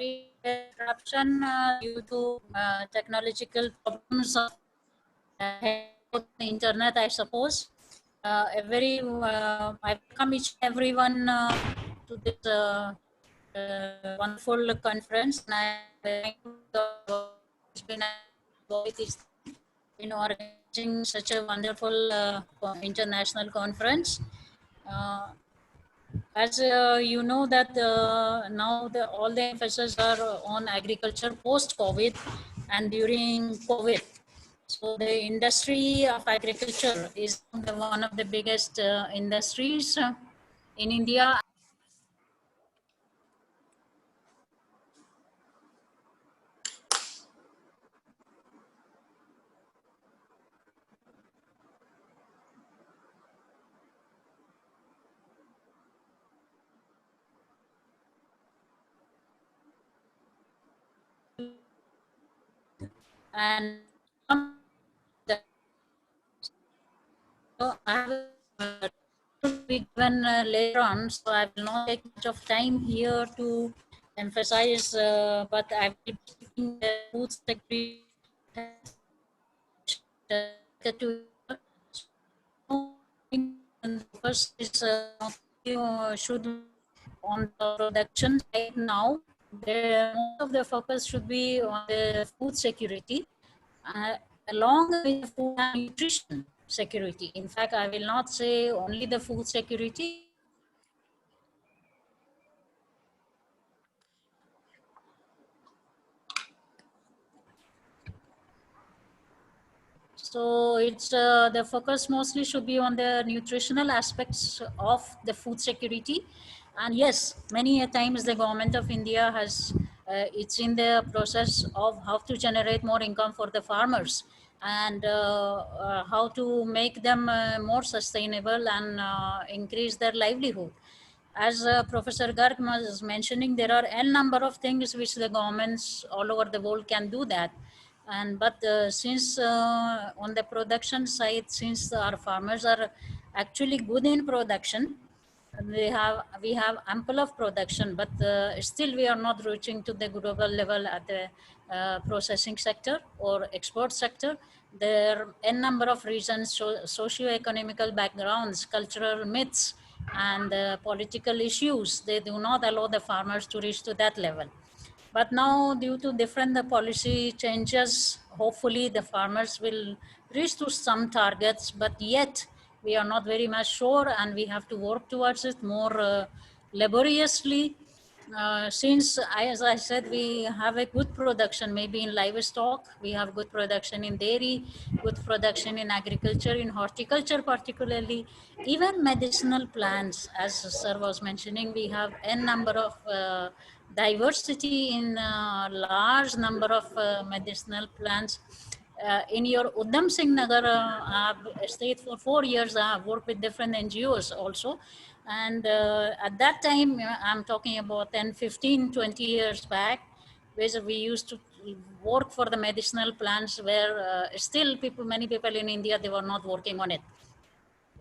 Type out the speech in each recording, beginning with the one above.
Disruption due to technological problems of the internet, I suppose. A very I welcome each and everyone to this wonderful conference, and I thank it's been in organizing such a wonderful international conference. Uh, as you know that now all the emphasis are on agriculture post-COVID and during COVID. So the industry of agriculture is one of the biggest industries in India. And so I have to be given later on, so I will not take much of time here to emphasize, but I will be speaking the food security to focus is should on the production side now. Most of the focus should be on the food security, along with food and nutrition security. In fact, I will not say only the food security. So it's the focus mostly should be on the nutritional aspects of the food security. And yes, many a times the government of India has, it's in the process of how to generate more income for the farmers and how to make them more sustainable and increase their livelihood. As Professor Garg was mentioning, there are n number of things which the governments all over the world can do that. And but since on the production side, since our farmers are actually good in production, we have ample of production, but still we are not reaching to the global level at the processing sector or export sector. There are n number of reasons, socio-economical backgrounds, cultural myths, and political issues. They do not allow the farmers to reach to that level. But now, due to different policy changes, hopefully the farmers will reach to some targets, but yet we are not very much sure, and we have to work towards it more laboriously. Since, as I said, we have a good production, maybe in livestock, we have good production in dairy, good production in agriculture, in horticulture particularly, even medicinal plants, as Sir was mentioning, we have n number of diversity in large number of medicinal plants. In your Udham Singh Nagar, I've stayed for 4 years. I have worked with different NGOs also. And at that time, I'm talking about 10, 15, 20 years back, where we used to work for the medicinal plants where still many people in India, they were not working on it.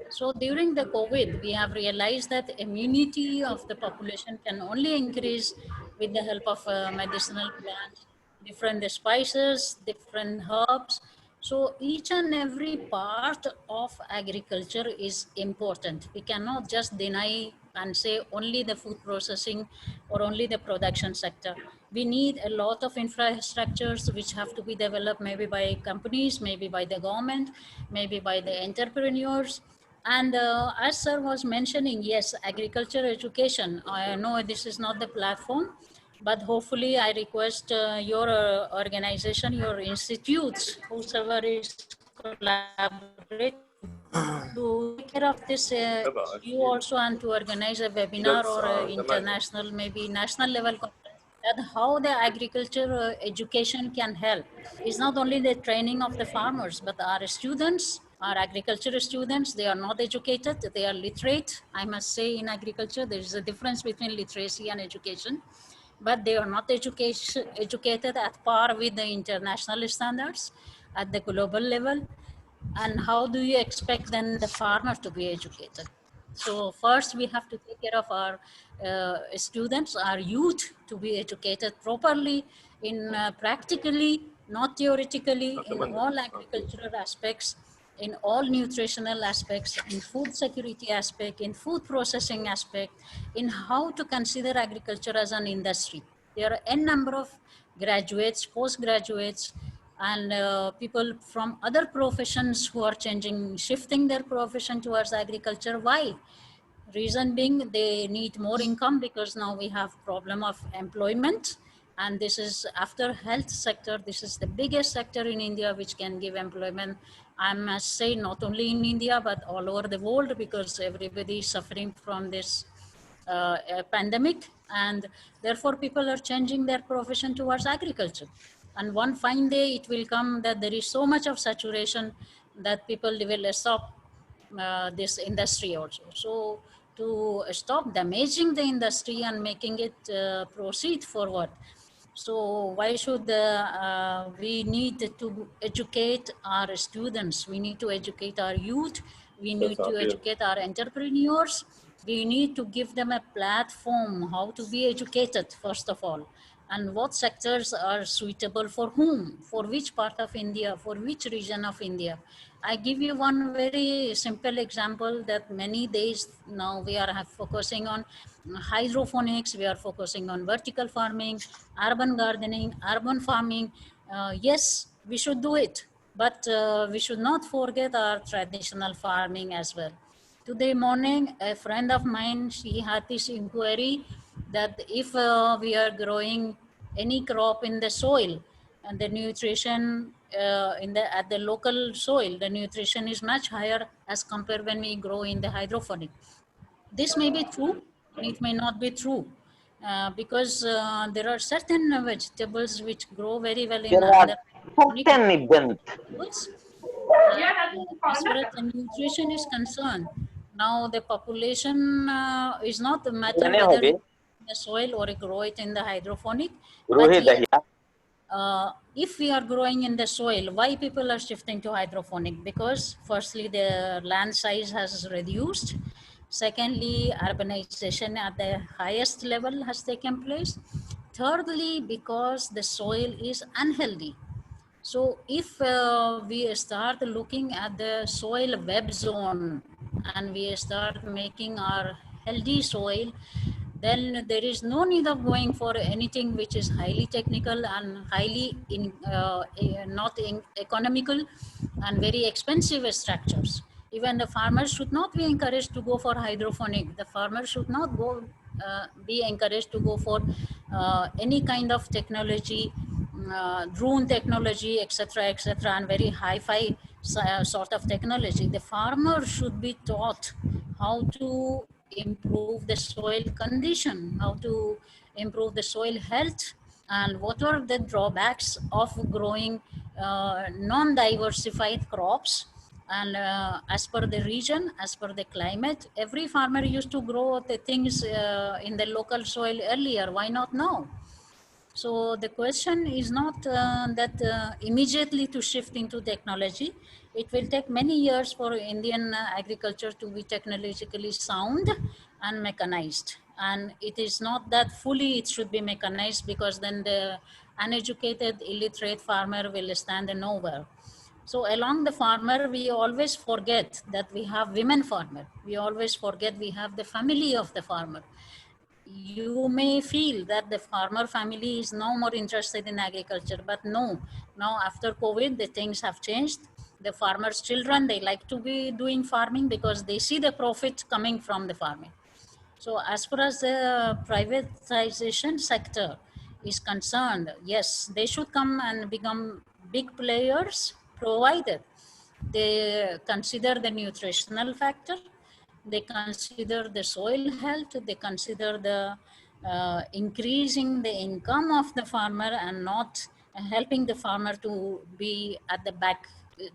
So during the COVID, we have realized that immunity of the population can only increase with the help of medicinal plants, different spices, different herbs. So each and every part of agriculture is important. We cannot just deny and say only the food processing or only the production sector. We need a lot of infrastructures which have to be developed maybe by companies, maybe by the government, maybe by the entrepreneurs. And as Sir was mentioning, yes, agriculture education. I know this is not the platform, but hopefully I request your organization, your institutes, whosoever is collaborating to take care of this issue also, and to organize a webinar or international, maybe national level conference, that how the agriculture education can help. It's not only the training of the farmers, but our students, our agriculture students, they are not educated, they are literate. I must say in agriculture, there is a difference between literacy and education, but they are not educated at par with the international standards at the global level. And how do you expect then the farmer to be educated? So first we have to take care of our students, our youth, to be educated properly in practically, not theoretically, in all agricultural aspects, in all nutritional aspects, in food security aspect, in food processing aspect, in how to consider agriculture as an industry. There are n number of graduates, postgraduates, and people from other professions who are changing, shifting their profession towards agriculture. Why? Reason being, they need more income because now we have problem of employment, and this is after health sector, this is the biggest sector in India which can give employment. I must say not only in India but all over the world, because everybody is suffering from this pandemic, and therefore people are changing their profession towards agriculture. And one fine day it will come that there is so much of saturation that people will stop this industry also. So to stop damaging the industry and making it proceed forward, so why should we need to educate our students? We need to educate our youth. We need to educate our entrepreneurs. We need to give them a platform how to be educated, first of all, and what sectors are suitable for whom, for which part of India, for which region of India. I give you one very simple example that many days now we are focusing on hydroponics, we are focusing on vertical farming, urban gardening, urban farming. Yes, we should do it, but we should not forget our traditional farming as well. Today morning, a friend of mine, she had this inquiry that if we are growing any crop in the soil, and the nutrition in the at the local soil, the nutrition is much higher as compared when we grow in the hydroponic. This may be true, and it may not be true, because there are certain vegetables which grow very well in There are under hydroponic certain events. vegetables. As far as the nutrition is concerned, now the population is not the matter बने whether होंगे you grow in the soil or you grow it in the hydroponic, but Rohit yes, Dahiya if we are growing in the soil, why people are shifting to hydroponic? Because firstly, the land size has reduced. Secondly, urbanization at the highest level has taken place. Thirdly, because the soil is unhealthy. So if we start looking at the soil web zone and we start making our healthy soil, then there is no need of going for anything which is highly technical and highly not economical and very expensive structures. Even the farmers should not be encouraged to go for hydroponic. The farmers should not go be encouraged to go for any kind of technology, drone technology, etc., and very hi-fi sort of technology. The farmer should be taught how to improve the soil condition, how to improve the soil health, and what are the drawbacks of growing non-diversified crops. And as per the region, as per the climate, every farmer used to grow the things in the local soil earlier. Why not now? So the question is not that immediately to shift into technology. It will take many years for Indian agriculture to be technologically sound and mechanized. And it is not that fully it should be mechanized, because then the uneducated, illiterate farmer will stand nowhere. So along the farmer, we always forget that we have women farmer. We always forget we have the family of the farmer. You may feel that the farmer family is no more interested in agriculture, but no, now after COVID, the things have changed. The farmers' children, they like to be doing farming because they see the profit coming from the farming. So as far as the privatization sector is concerned, yes, they should come and become big players, provided they consider the nutritional factor, they consider the soil health, they consider the increasing the income of the farmer and not helping the farmer to be at the back.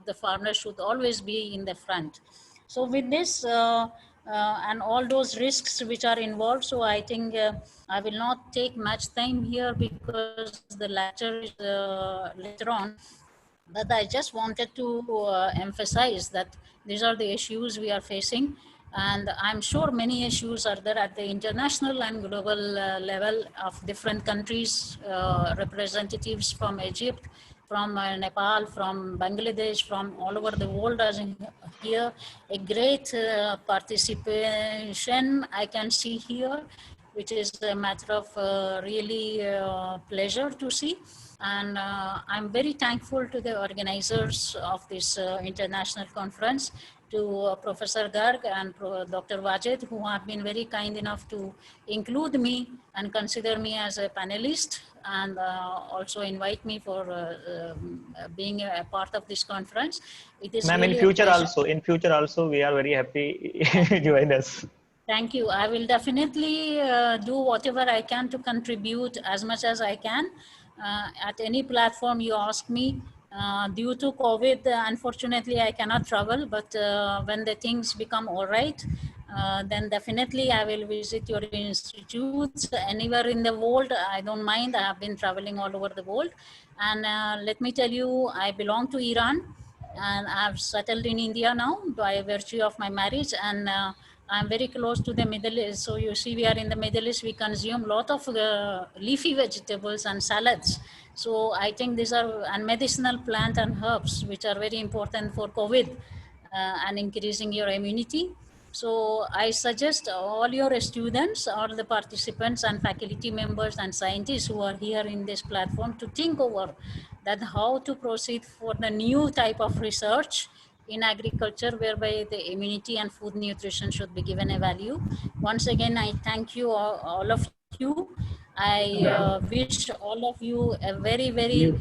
The farmer should always be in the front. So with this and all those risks which are involved, so I think I will not take much time here because the lecture is later on. But I just wanted to emphasize that these are the issues we are facing, And I'm sure many issues are there at the international and global level of different countries, representatives from Egypt, from Nepal, from Bangladesh, from all over the world as in here. A great participation I can see here, which is a matter of really pleasure to see. And I'm very thankful to the organizers of this international conference, to Professor Garg and Dr. Wajid, who have been very kind enough to include me and consider me as a panelist, and also invite me for being a part of this conference. It is Ma'am, really a pleasure. in future also, we are very happy join us. Thank you. I will definitely do whatever I can to contribute as much as I can at any platform you ask me. Due to COVID, unfortunately, I cannot travel, but when the things become all right, then definitely I will visit your institutes anywhere in the world. I don't mind. I have been traveling all over the world. And let me tell you, I belong to Iran, and I've settled in India now by virtue of my marriage, and I'm very close to the Middle East. So you see, we are in the Middle East, we consume a lot of leafy vegetables and salads. So I think these are, and medicinal plant and herbs, which are very important for COVID and increasing your immunity. So I suggest all your students, all the participants and faculty members and scientists who are here in this platform to think over that how to proceed for the new type of research in agriculture, whereby the immunity and food nutrition should be given a value. Once again, I thank you all of you. I wish all of you a very, very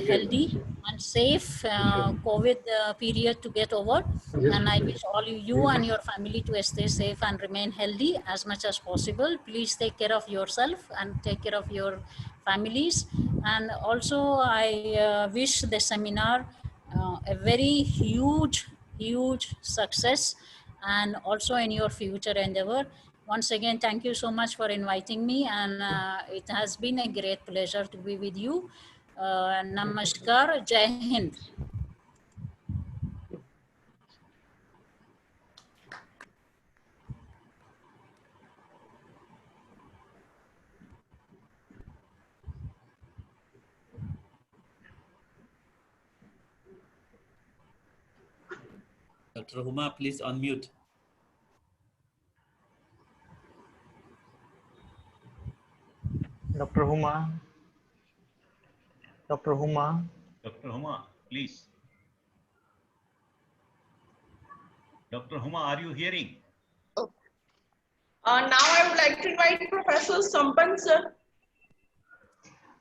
healthy and safe COVID period to get over. And I wish all you and your family to stay safe and remain healthy as much as possible. Please take care of yourself and take care of your families. And also I wish the seminar a very huge success, and also in your future endeavor. Once again, thank you so much for inviting me, and it has been a great pleasure to be with you. Namaskar, Jai Hind. Dr. Huma, please unmute. Dr. Huma. Dr. Huma. Dr. Huma, please. Dr. Huma, are you hearing? Now I would like to invite Professor Sampan sir.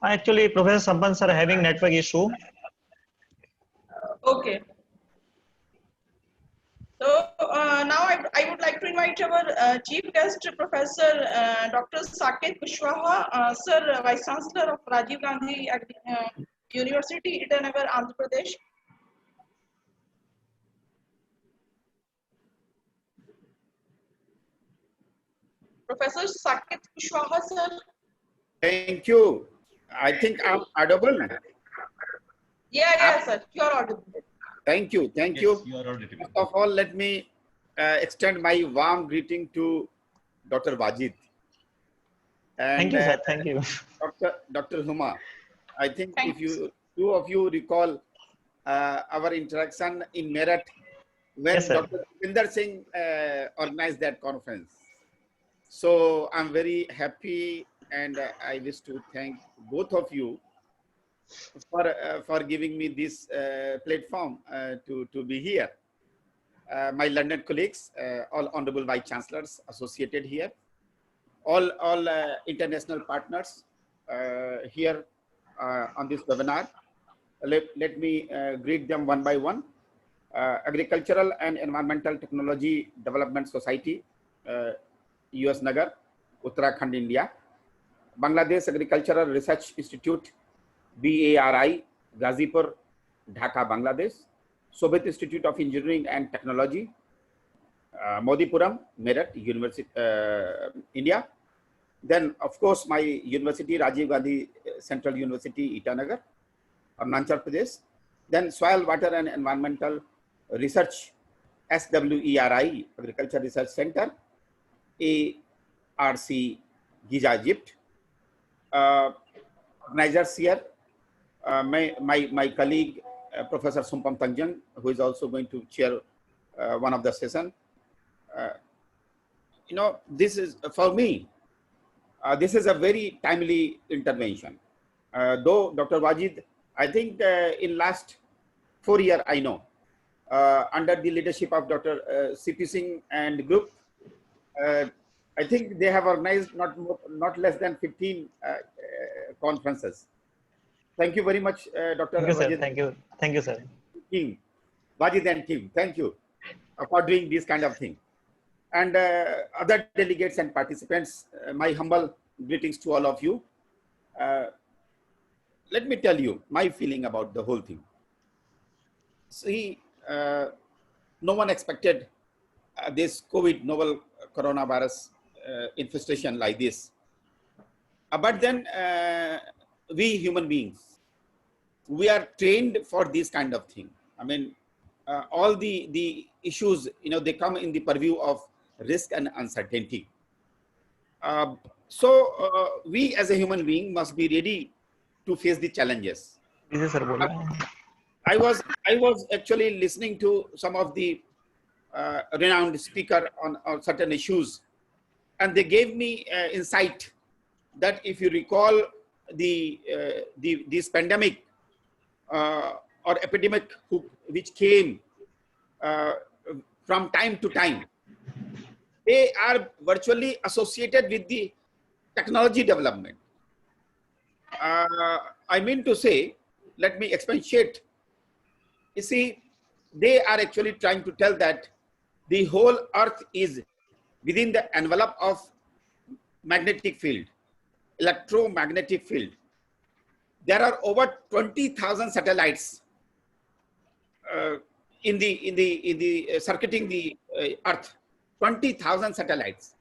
Actually, Professor Sampan sir having network issue. Okay. So now I would like to invite our chief guest, Professor Dr. Saket Kushwaha, sir, Vice Chancellor of Rajiv Gandhi University, Itanagar, Andhra Pradesh. Professor Saket Kushwaha, sir. Thank you. I think I'm audible. Yeah, sir. You are audible. Thank you. Yes, You. you are audible. First of all, let me extend my warm greeting to Dr. Wajid. And Thank you, sir. Thank you. Dr. Huma. I think Thank if you two of you recall our interaction in Meerut when Yes, sir. Dr. Pinder Singh organized that conference. So I'm very happy, and I wish to thank both of you for giving me this platform to be here. My London colleagues, all honorable vice chancellors associated here, all international partners here on this webinar. Let me greet them one by one. Agricultural and Environmental Technology Development Society, US Nagar, Uttarakhand, India. Bangladesh Agricultural Research Institute, BARI, Gazipur, Dhaka, Bangladesh. Shobhit Institute of Engineering and Technology, Modipuram, Meerut, University, India. Then, of course, my university, Rajiv Gandhi Central University, Itanagar, Arunachal Pradesh. Then, Soil, Water and Environmental Research SWERI, Agriculture Research Center, ARC, Giza, Egypt. Organizers here, my colleague, Professor Sumpam Tangjang, who is also going to chair one of the session. You know, this is, for me, this is a very timely intervention. Though Dr. Wajid, I think in last 4 years, I know, under the leadership of Dr. CP Singh and group, I think they have organized not less than 15 conferences. Thank you very much, Dr. Thank you, sir. Wajid. Thank you. Thank you, sir. Team, Wajid and team, thank you for doing this kind of thing. And other delegates and participants, my humble greetings to all of you. Let me tell you my feeling about the whole thing. See, no one expected this COVID novel coronavirus infestation like this. But then we human beings, we are trained for this kind of thing. I mean, all the issues, you know, they come in the purview of risk and uncertainty. So we as a human being must be ready to face the challenges. Yes, sir. बोल रहा है. I was actually listening to some of the renowned speaker on certain issues, and they gave me insight that if you recall this pandemic or epidemic which came from time to time, they are virtually associated with the technology development. I mean to say, let me expatiate. You see, they are actually trying to tell that the whole earth is within the envelope of magnetic field, electromagnetic field. There are over 20,000 satellites in the circuiting the earth. 20,000 satellites.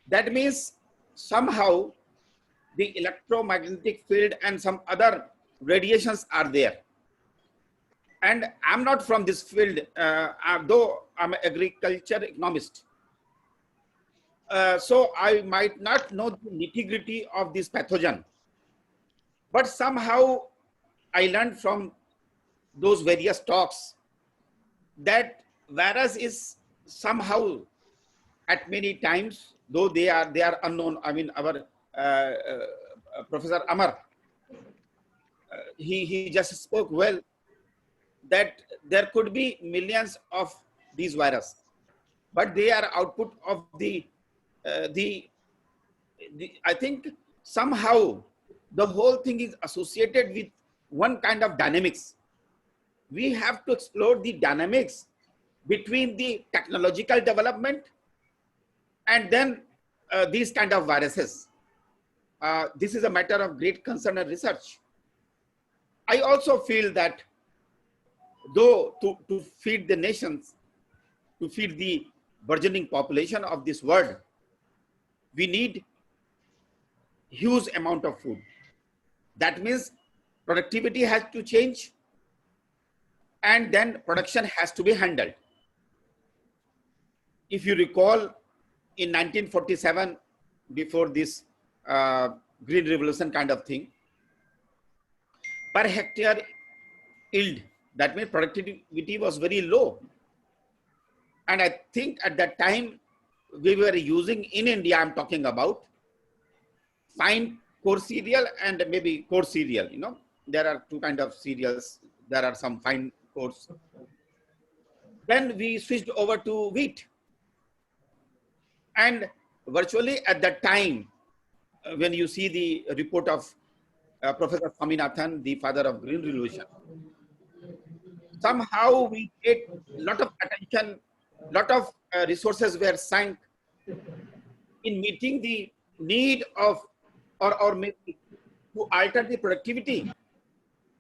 That means somehow the electromagnetic field and some other radiations are there. And I'm not from this field, though I'm an agriculture economist. So I might not know the nitty-gritty of this pathogen. But somehow I learned from those various talks that virus is somehow at many times, though they are unknown. I mean, our Professor Amar, he just spoke well that there could be millions of these viruses, but they are output of I think somehow the whole thing is associated with one kind of dynamics. We have to explore the dynamics between the technological development and then these kind of viruses. This is a matter of great concern and research. I also feel that though to feed the nations, to feed the burgeoning population of this world, we need huge amount of food. That means productivity has to change, and then production has to be handled. If you recall, in 1947, before this Green Revolution kind of thing, per hectare yield, that means productivity was very low. And I think at that time, we were using, in India, I'm talking about, fine coarse cereal and maybe coarse cereal. You know, there are two kinds of cereals. There are some fine coarse. Then we switched over to wheat. And virtually at that time, when you see the report of Professor Swaminathan, the father of Green Revolution, somehow we paid a lot of attention, a lot of resources were sank in meeting the need of, or maybe to alter the productivity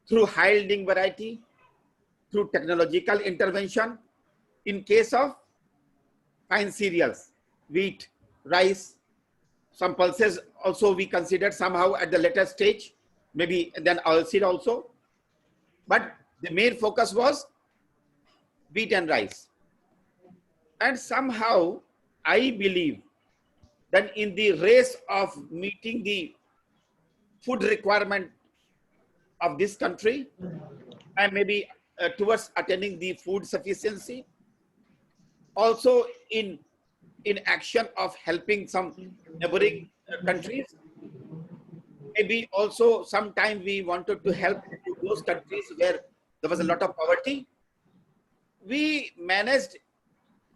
through high yielding variety, through technological intervention. In case of fine cereals, wheat, rice, some pulses also we considered somehow at the later stage, maybe then oilseed also. But the main focus was wheat and rice. And somehow I believe that in the race of meeting the food requirement of this country, and maybe towards attaining the food sufficiency, also in action of helping some neighboring countries, maybe also sometime we wanted to help to those countries where there was a lot of poverty. We managed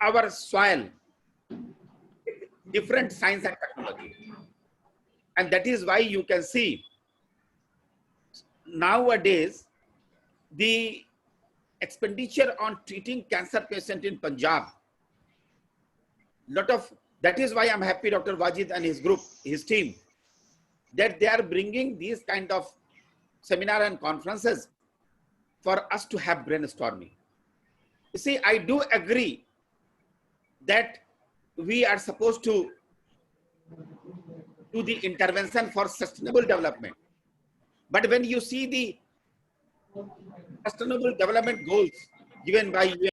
our soil with different science and technology. And that is why you can see nowadays the expenditure on treating cancer patient in Punjab, that is why I'm happy Dr. Wajid and his group, his team, that they are bringing these kind of seminar and conferences for us to have brainstorming. You see, I do agree that we are supposed to do the intervention for sustainable development. But when you see the sustainable development goals given by UN,